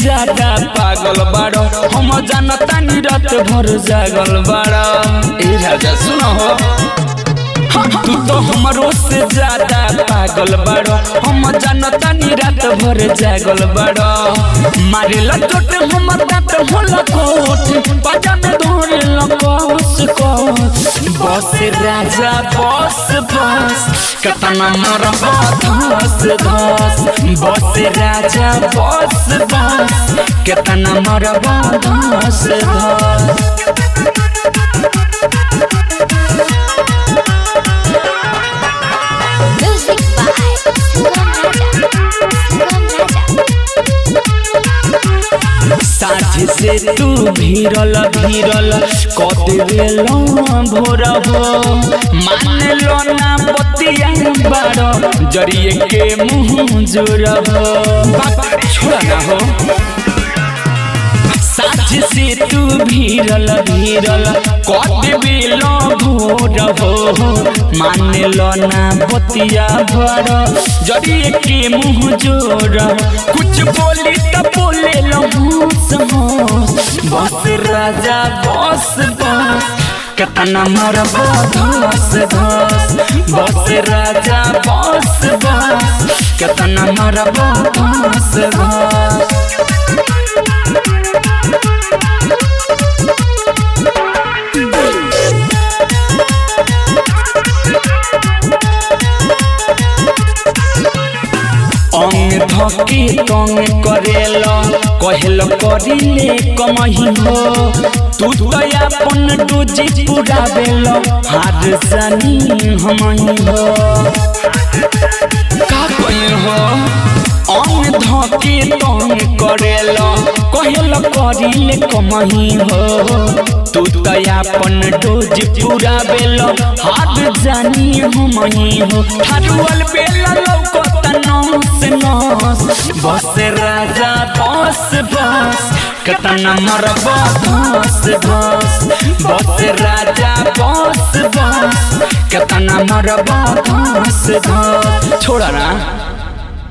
ज्यादा पागल बाड़ो हम जानता नी रात भर जागल बाड़ो। ए राजा सुनो हो तू तो हमरो से ज्यादा पागल बाड़ो हम जानता नी रात भर जागल बाड़ो। मारेला चोट हम दांत होला कोट पाजा में धोरे लकोस कोस। बस राजा बस बस कतना मरबा धस धस। बस राजा बस बस कतना मरबा धस धस। साझ से तू भीरल भीरल कदेवेलो भोर हो। मान लो ना बतिया बारो जरिए के मुँह जोर हो। छोड़ा ना हो साझ से तू भीरल भीरल कदेवेलो भोर हो। मान लो ना बतिया बारो जरिए के मुँह जोर। कुछ बोली तो बोले लो बस राजा बस बस कतना मरबा धस धस। बस राजा बस बस कतना मरबा धस धस। अंग धके तंग करेला कहल करिले कमही हो। तू तो अपन डोजी पुरावेला हार जानी हमही हो। का कही हो अंग धके तंग करेला कहल करिले कमही हो। तू तो अपन डोजी पुरावेला हार जानी हमही हो। हरुअल बेला लौकता नस नस। बस राजा बस बस कतना मरबा धस धस। बस राजा बस बस कतना मरबा धस धस। छोड़ा ना।